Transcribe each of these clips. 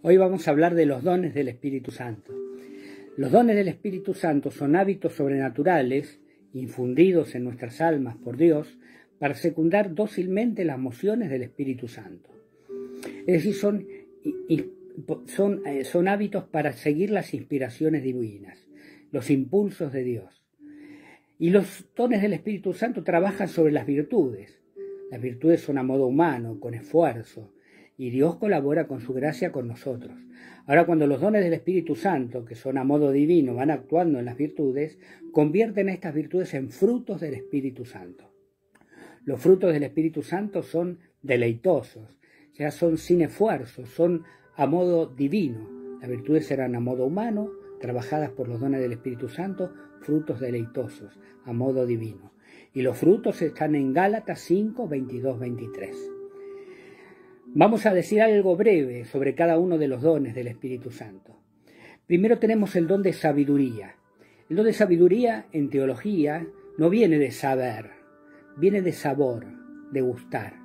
Hoy vamos a hablar de los dones del Espíritu Santo. Los dones del Espíritu Santo son hábitos sobrenaturales infundidos en nuestras almas por Dios para secundar dócilmente las mociones del Espíritu Santo. Es decir, son hábitos para seguir las inspiraciones divinas, los impulsos de Dios. Y los dones del Espíritu Santo trabajan sobre las virtudes. Las virtudes son a modo humano, con esfuerzo, y Dios colabora con su gracia con nosotros. Ahora, cuando los dones del Espíritu Santo, que son a modo divino, van actuando en las virtudes, convierten estas virtudes en frutos del Espíritu Santo. Los frutos del Espíritu Santo son deleitosos, o sea, son sin esfuerzo, son a modo divino. Las virtudes serán a modo humano, trabajadas por los dones del Espíritu Santo, frutos deleitosos, a modo divino. Y los frutos están en Gálatas 5, 22, 23. Vamos a decir algo breve sobre cada uno de los dones del Espíritu Santo. Primero tenemos el don de sabiduría. El don de sabiduría en teología no viene de saber, viene de sabor, de gustar.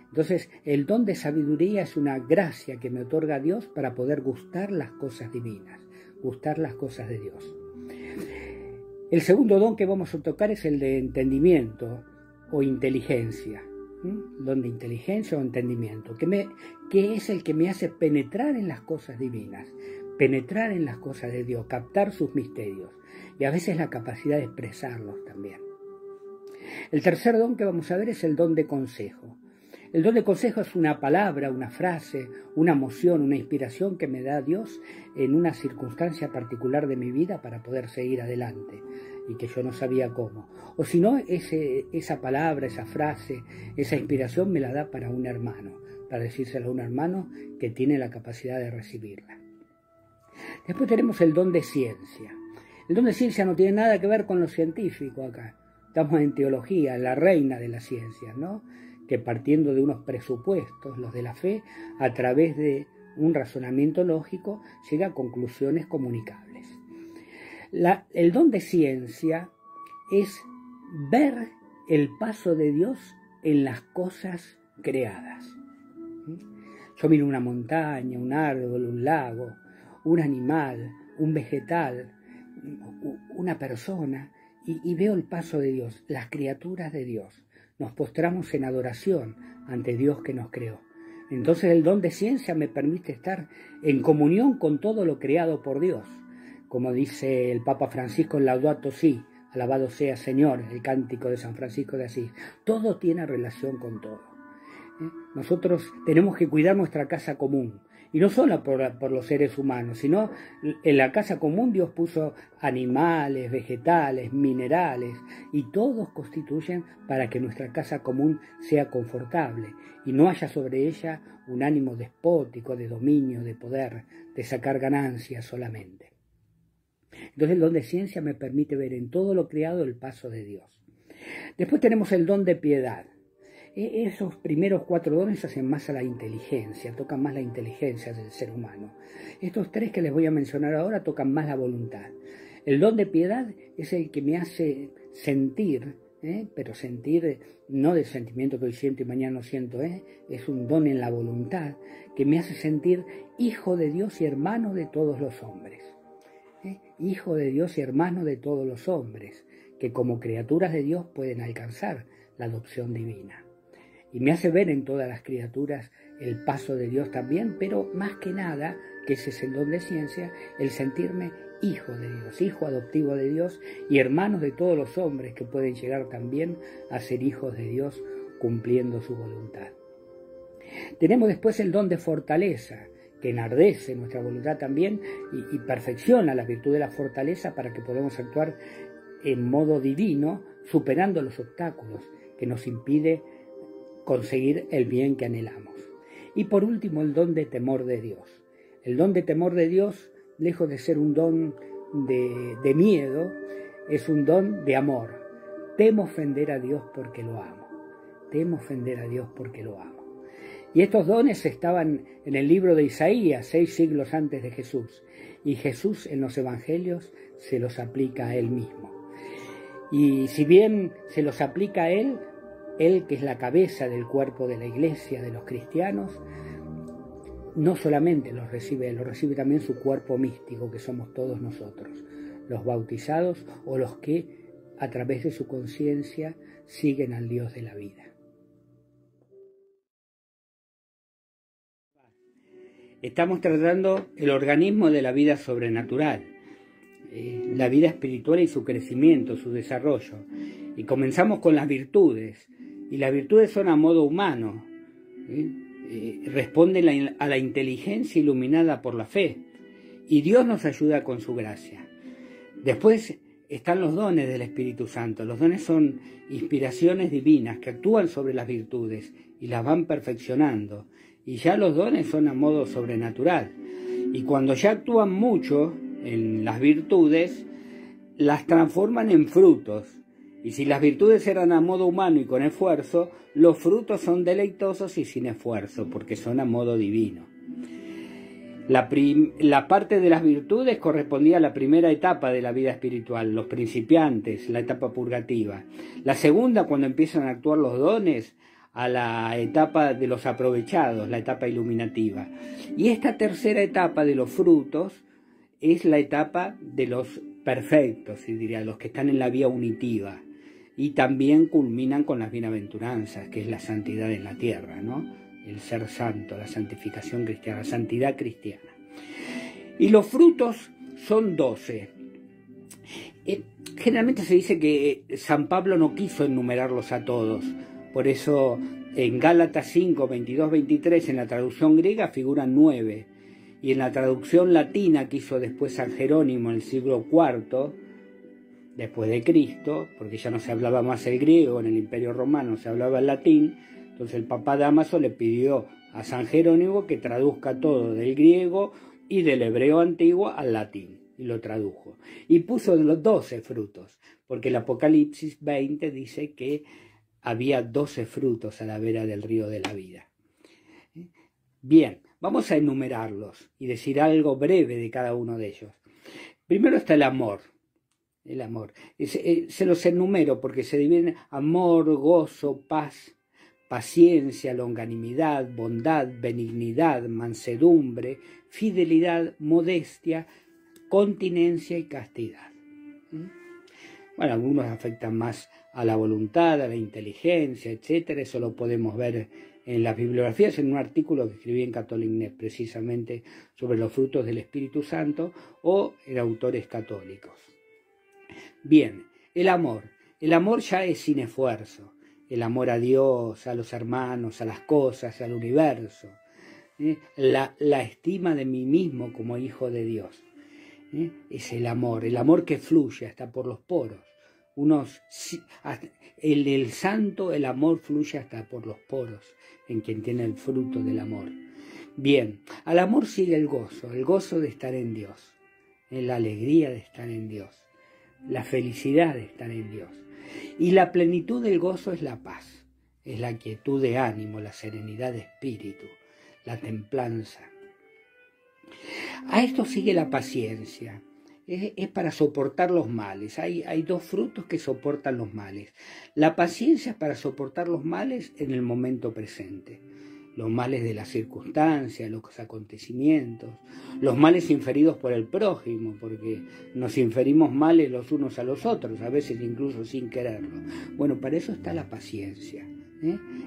Entonces, el don de sabiduría es una gracia que me otorga Dios para poder gustar las cosas divinas, gustar las cosas de Dios. El segundo don que vamos a tocar es el de entendimiento o inteligencia. Don de inteligencia o entendimiento, que es el que me hace penetrar en las cosas divinas, penetrar en las cosas de Dios, captar sus misterios y a veces la capacidad de expresarlos también. El tercer don que vamos a ver es el don de consejo. El don de consejo es una palabra, una frase, una emoción, una inspiración que me da Dios en una circunstancia particular de mi vida para poder seguir adelante y que yo no sabía cómo. O si no, esa palabra, esa frase, esa inspiración me la da para un hermano, para decírselo a un hermano que tiene la capacidad de recibirla. Después tenemos el don de ciencia. El don de ciencia no tiene nada que ver con lo científico acá. Estamos en teología, la reina de las ciencias, ¿no? Que partiendo de unos presupuestos, los de la fe, a través de un razonamiento lógico, llega a conclusiones comunicables. El don de ciencia es ver el paso de Dios en las cosas creadas. Yo miro una montaña, un árbol, un lago, un animal, un vegetal, una persona, y veo el paso de Dios, las criaturas de Dios. Nos postramos en adoración ante Dios que nos creó. Entonces el don de ciencia me permite estar en comunión con todo lo creado por Dios. Como dice el Papa Francisco en Laudato Si, alabado sea Señor, el cántico de San Francisco de Asís. Todo tiene relación con todo. Nosotros tenemos que cuidar nuestra casa común. Y no solo por los seres humanos, sino en la casa común Dios puso animales, vegetales, minerales, y todos constituyen para que nuestra casa común sea confortable y no haya sobre ella un ánimo despótico, de dominio, de poder, de sacar ganancias solamente. Entonces el don de ciencia me permite ver en todo lo creado el paso de Dios. Después tenemos el don de piedad. Esos primeros 4 dones hacen más a la inteligencia, tocan más la inteligencia del ser humano. Estos 3 que les voy a mencionar ahora tocan más la voluntad. El don de piedad es el que me hace sentir, pero sentir no del sentimiento que hoy siento y mañana no siento, es un don en la voluntad que me hace sentir hijo de Dios y hermano de todos los hombres. Hijo de Dios y hermano de todos los hombres, que como criaturas de Dios pueden alcanzar la adopción divina. Y me hace ver en todas las criaturas el paso de Dios también, pero más que nada, que ese es el don de ciencia, el sentirme hijo de Dios, hijo adoptivo de Dios y hermanos de todos los hombres que pueden llegar también a ser hijos de Dios cumpliendo su voluntad. Tenemos después el don de fortaleza, que enardece nuestra voluntad también y perfecciona la virtud de la fortaleza para que podamos actuar en modo divino, superando los obstáculos que nos impide conseguir el bien que anhelamos. Y por último, el don de temor de Dios. El don de temor de Dios, lejos de ser un don de miedo, es un don de amor. Temo ofender a Dios porque lo amo. Temo ofender a Dios porque lo amo. Y estos dones estaban en el libro de Isaías, 6 siglos antes de Jesús. Y Jesús en los evangelios se los aplica a él mismo. Y si bien se los aplica a él que es la cabeza del cuerpo de la iglesia, de los cristianos, no solamente los recibe también su cuerpo místico, que somos todos nosotros, los bautizados o los que a través de su conciencia siguen al Dios de la vida. Estamos tratando el organismo de la vida sobrenatural, la vida espiritual y su crecimiento, su desarrollo. Y comenzamos con las virtudes. Y las virtudes son a modo humano. Responden a la inteligencia iluminada por la fe. Y Dios nos ayuda con su gracia. Después están los dones del Espíritu Santo. Los dones son inspiraciones divinas que actúan sobre las virtudes y las van perfeccionando. Y ya los dones son a modo sobrenatural. Y cuando ya actúan mucho en las virtudes, las transforman en frutos. Y si las virtudes eran a modo humano y con esfuerzo, los frutos son deleitosos y sin esfuerzo, porque son a modo divino. La parte de las virtudes correspondía a la primera etapa de la vida espiritual, los principiantes, la etapa purgativa. La segunda, cuando empiezan a actuar los dones, a la etapa de los aprovechados, la etapa iluminativa. Y esta tercera etapa de los frutos es la etapa de los perfectos, diría, los que están en la vía unitiva. Y también culminan con las bienaventuranzas, que es la santidad en la tierra, ¿no? El ser santo, la santificación cristiana, la santidad cristiana. Y los frutos son 12. Generalmente se dice que San Pablo no quiso enumerarlos a todos. Por eso en Gálatas 5, 22, 23, en la traducción griega figuran 9. Y en la traducción latina que hizo después San Jerónimo en el siglo IV, después de Cristo, porque ya no se hablaba más el griego, en el Imperio Romano se hablaba el latín, entonces el Papa Dámaso le pidió a San Jerónimo que traduzca todo del griego y del hebreo antiguo al latín, y lo tradujo. Y puso los 12 frutos, porque el Apocalipsis 20 dice que había 12 frutos a la vera del río de la vida. Bien, vamos a enumerarlos y decir algo breve de cada uno de ellos. Primero está el amor. El amor. Se los enumero porque se dividen amor, gozo, paz, paciencia, longanimidad, bondad, benignidad, mansedumbre, fidelidad, modestia, continencia y castidad. Bueno, algunos afectan más a la voluntad, a la inteligencia, etcétera. Eso lo podemos ver en las bibliografías, en un artículo que escribí en Catholic.net precisamente sobre los frutos del Espíritu Santo o en autores católicos. Bien, el amor. El amor ya es sin esfuerzo. El amor a Dios, a los hermanos, a las cosas, al universo. La estima de mí mismo como hijo de Dios. Es el amor que fluye hasta por los poros. El santo, el amor fluye hasta por los poros en quien tiene el fruto del amor. Bien, al amor sigue el gozo de estar en Dios, la alegría de estar en Dios, la felicidad de estar en Dios. Y la plenitud del gozo es la paz, es la quietud de ánimo, la serenidad de espíritu, la templanza. A esto sigue la paciencia. Es para soportar los males. Hay 2 frutos que soportan los males. La paciencia es para soportar los males en el momento presente. Los males de las circunstancias, los acontecimientos, los males inferidos por el prójimo, porque nos inferimos males los unos a los otros, a veces incluso sin quererlo. Bueno, para eso está la paciencia.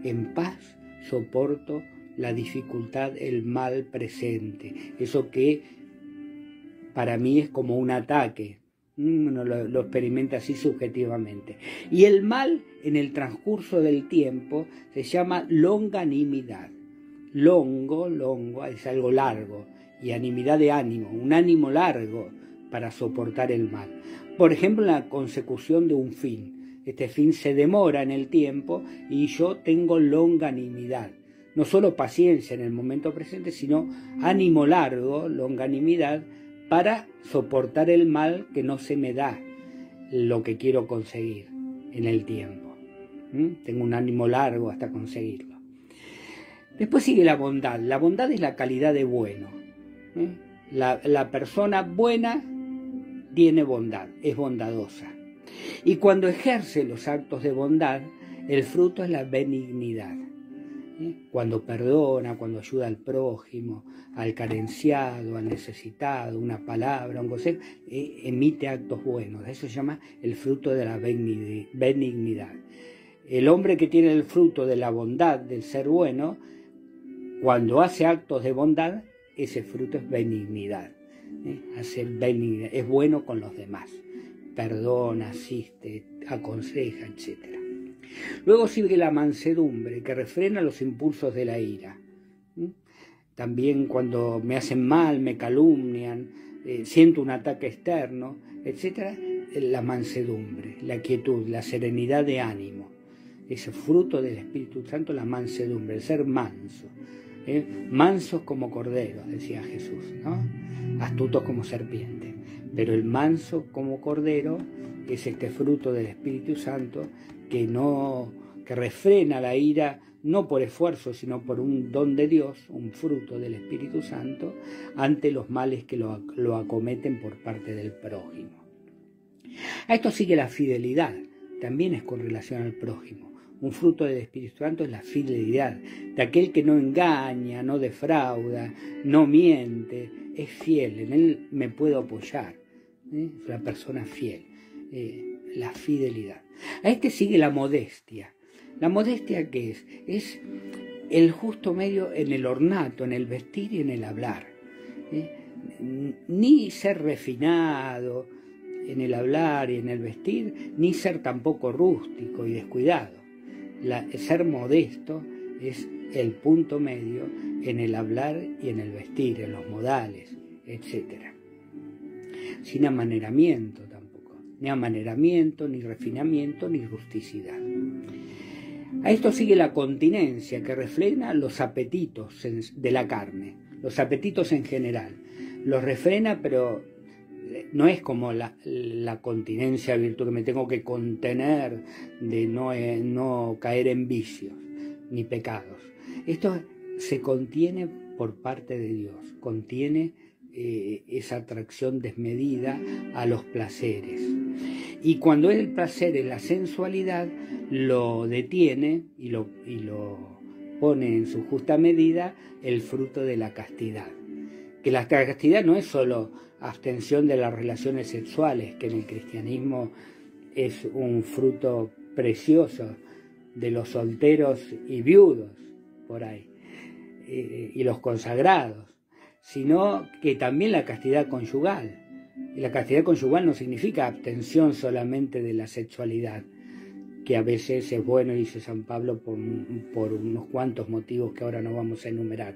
En paz soporto la dificultad, el mal presente, eso que para mí es como un ataque, uno lo experimenta así subjetivamente. Y el mal en el transcurso del tiempo se llama longanimidad. Longo es algo largo, y animidad de ánimo, un ánimo largo para soportar el mal. Por ejemplo, en la consecución de un fin. Este fin se demora en el tiempo y yo tengo longanimidad. No solo paciencia en el momento presente, sino ánimo largo, longanimidad, para soportar el mal que no se me da lo que quiero conseguir en el tiempo. Tengo un ánimo largo hasta conseguirlo. Después sigue la bondad. La bondad es la calidad de bueno. La persona buena tiene bondad, es bondadosa. Y cuando ejerce los actos de bondad, el fruto es la benignidad. Cuando perdona, cuando ayuda al prójimo, al carenciado, al necesitado, una palabra, un consejo, emite actos buenos. Eso se llama el fruto de la benignidad. El hombre que tiene el fruto de la bondad, del ser bueno, cuando hace actos de bondad, ese fruto es benignidad. Hace benignidad, es bueno con los demás. Perdona, asiste, aconseja, etc. Luego sigue la mansedumbre, que refrena los impulsos de la ira. También cuando me hacen mal, me calumnian, siento un ataque externo, etc. La mansedumbre, la quietud, la serenidad de ánimo. Ese fruto del Espíritu Santo, la mansedumbre, el ser manso. Mansos como corderos, decía Jesús, ¿no? Astutos como serpientes. Pero el manso como cordero es este fruto del Espíritu Santo que refrena la ira no por esfuerzo, sino por un don de Dios, un fruto del Espíritu Santo, ante los males que lo acometen por parte del prójimo. A esto sigue la fidelidad, también es con relación al prójimo. Un fruto del Espíritu Santo es la fidelidad, de aquel que no engaña, no defrauda, no miente, es fiel, en él me puedo apoyar, es una persona fiel, la fidelidad. A este sigue la modestia. ¿La modestia qué es? Es el justo medio en el ornato, en el vestir y en el hablar. Ni ser refinado en el hablar y en el vestir, ni ser tampoco rústico y descuidado. Ser modesto es el punto medio en el hablar y en el vestir, en los modales, etc. Sin amaneramiento tampoco, ni amaneramiento, ni refinamiento, ni rusticidad. A esto sigue la continencia, que refrena los apetitos de la carne, los apetitos en general. Los refrena, pero no es como la continencia virtud, que me tengo que contener de no caer en vicios ni pecados. Esto se contiene por parte de Dios, contiene esa atracción desmedida a los placeres. Y cuando el placer es la sensualidad, lo detiene y lo pone en su justa medida el fruto de la castidad. Que la castidad no es solo abstención de las relaciones sexuales, que en el cristianismo es un fruto precioso de los solteros y viudos, por ahí, y los consagrados, sino que también la castidad conyugal. Y la castidad conyugal no significa abstención solamente de la sexualidad, que a veces es bueno, dice San Pablo, por unos cuantos motivos que ahora no vamos a enumerar.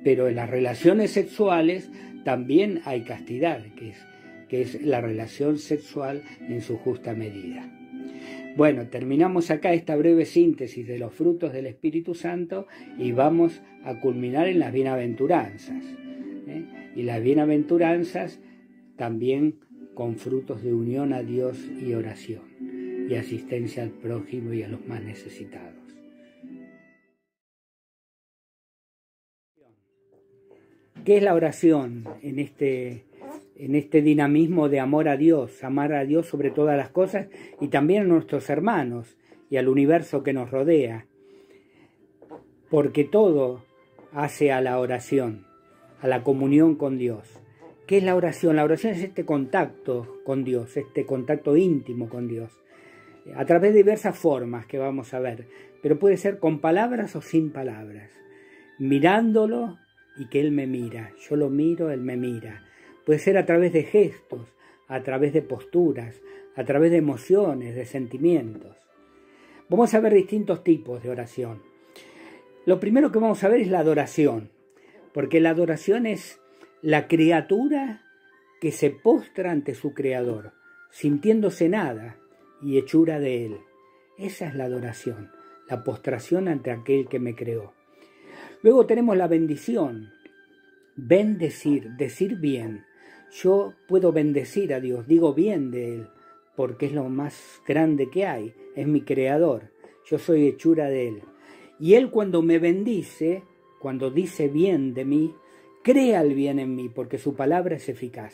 Pero en las relaciones sexuales también hay castidad, que es la relación sexual en su justa medida. Bueno, terminamos acá esta breve síntesis de los frutos del Espíritu Santo y vamos a culminar en las bienaventuranzas. Y las bienaventuranzas también con frutos de unión a Dios y oración, y asistencia al prójimo y a los más necesitados. ¿Qué es la oración en este dinamismo de amor a Dios, amar a Dios sobre todas las cosas y también a nuestros hermanos y al universo que nos rodea? Porque todo hace a la oración, a la comunión con Dios. ¿Qué es la oración? La oración es este contacto con Dios, este contacto íntimo con Dios, a través de diversas formas que vamos a ver, pero puede ser con palabras o sin palabras, mirándolo y que Él me mira, yo lo miro, Él me mira. Puede ser a través de gestos, a través de posturas, a través de emociones, de sentimientos. Vamos a ver distintos tipos de oración. Lo primero que vamos a ver es la adoración, porque la adoración es la criatura que se postra ante su Creador, sintiéndose nada y hechura de Él. Esa es la adoración, la postración ante aquel que me creó. Luego tenemos la bendición, bendecir, decir bien. Yo puedo bendecir a Dios, digo bien de Él, porque es lo más grande que hay, es mi Creador, yo soy hechura de Él. Y Él cuando me bendice, cuando dice bien de mí, crea el bien en mí, porque su palabra es eficaz.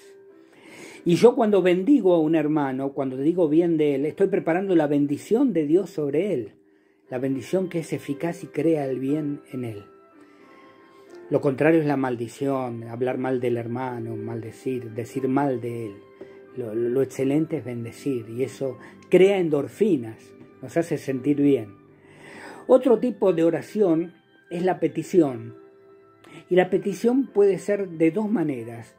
Y yo cuando bendigo a un hermano, cuando digo bien de él, estoy preparando la bendición de Dios sobre él. la bendición que es eficaz y crea el bien en él. Lo contrario es la maldición, hablar mal del hermano, maldecir, decir mal de él. Lo excelente es bendecir y eso crea endorfinas, nos hace sentir bien. Otro tipo de oración es la petición. Y la petición puede ser de dos maneras.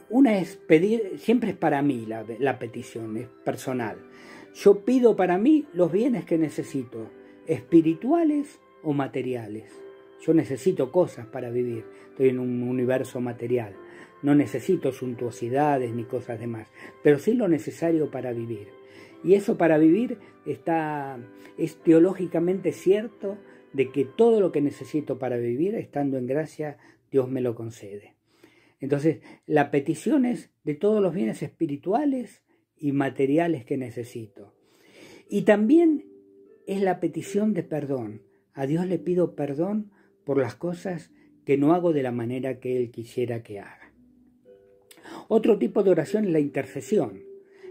Una es pedir, siempre es para mí la petición, es personal. Yo pido para mí los bienes que necesito, espirituales o materiales. Yo necesito cosas para vivir, estoy en un universo material. No necesito suntuosidades ni cosas demás, pero sí lo necesario para vivir. Y eso para vivir es teológicamente cierto de que todo lo que necesito para vivir, estando en gracia, Dios me lo concede. Entonces, la petición es de todos los bienes espirituales y materiales que necesito. Y también es la petición de perdón. A Dios le pido perdón por las cosas que no hago de la manera que Él quisiera que haga. Otro tipo de oración es la intercesión.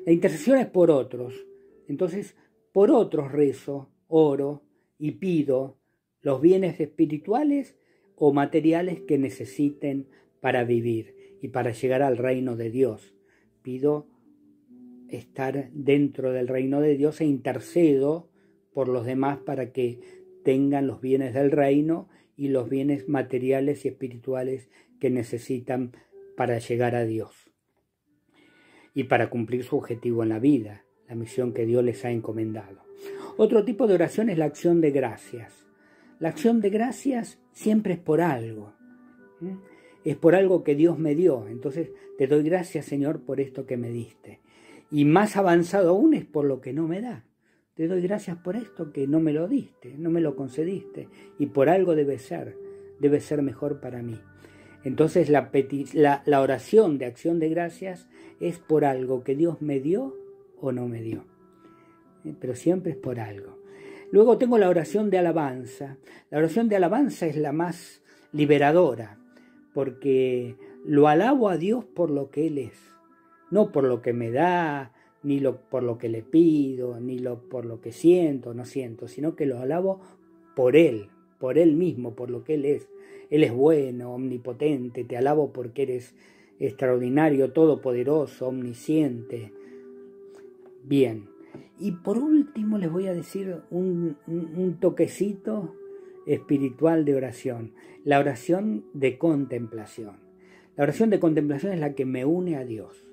La intercesión es por otros. Entonces, por otros rezo, oro y pido los bienes espirituales o materiales que necesiten para vivir y para llegar al reino de Dios. Pido estar dentro del reino de Dios e intercedo por los demás para que tengan los bienes del reino y los bienes materiales y espirituales que necesitan para llegar a Dios y para cumplir su objetivo en la vida, la misión que Dios les ha encomendado. Otro tipo de oración es la acción de gracias. La acción de gracias siempre es por algo. Es por algo que Dios me dio. Entonces te doy gracias, Señor, por esto que me diste. Y más avanzado aún es por lo que no me da. Te doy gracias por esto que no me lo diste, no me lo concediste. Y por algo debe ser mejor para mí. Entonces la oración de acción de gracias es por algo que Dios me dio o no me dio. Pero siempre es por algo. Luego tengo la oración de alabanza. La oración de alabanza es la más liberadora, porque lo alabo a Dios por lo que Él es, no por lo que me da, ni por lo que le pido, por lo que siento, no siento, sino que lo alabo por Él mismo, por lo que Él es. Él es bueno, omnipotente, te alabo porque eres extraordinario, todopoderoso, omnisciente. Bien. Y por último les voy a decir un toquecito espiritual de oración, la oración de contemplación. La oración de contemplación es la que me une a Dios.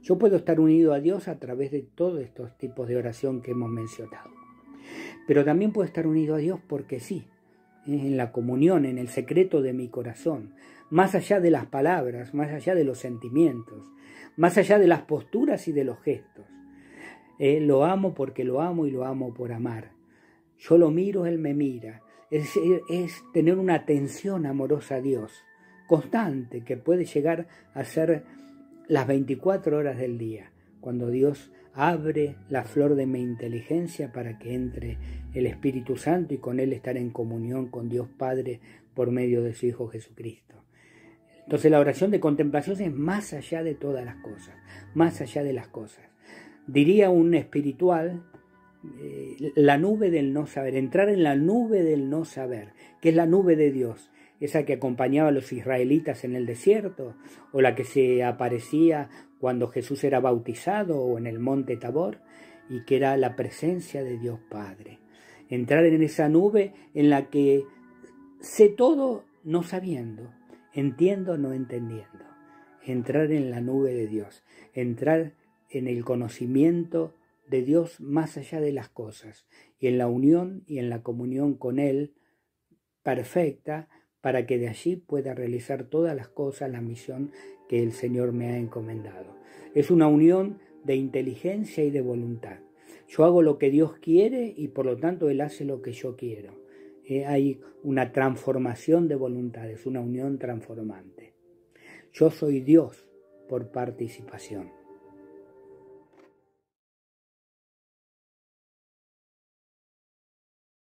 Yo puedo estar unido a Dios a través de todos estos tipos de oración que hemos mencionado. Pero también puedo estar unido a Dios porque sí, en la comunión, en el secreto de mi corazón, más allá de las palabras, más allá de los sentimientos, más allá de las posturas y de los gestos. Lo amo porque lo amo y lo amo por amar. Yo lo miro, Él me mira. Es tener una atención amorosa a Dios, constante, que puede llegar a ser las 24 horas del día, cuando Dios abre la flor de mi inteligencia para que entre el Espíritu Santo y con Él estar en comunión con Dios Padre por medio de su Hijo Jesucristo. Entonces la oración de contemplación es más allá de todas las cosas, más allá de las cosas. Diría un espiritual, la nube del no saber, entrar en la nube del no saber, que es la nube de Dios, esa que acompañaba a los israelitas en el desierto, o la que se aparecía cuando Jesús era bautizado o en el monte Tabor, y que era la presencia de Dios Padre. Entrar en esa nube en la que sé todo no sabiendo, entiendo no entendiendo. Entrar en la nube de Dios, entrar en el conocimiento de Dios más allá de las cosas, y en la unión y en la comunión con Él perfecta, para que de allí pueda realizar todas las cosas, la misión que el Señor me ha encomendado. Es una unión de inteligencia y de voluntad. Yo hago lo que Dios quiere y por lo tanto Él hace lo que yo quiero. Hay una transformación de voluntades, una unión transformante. Yo soy Dios por participación.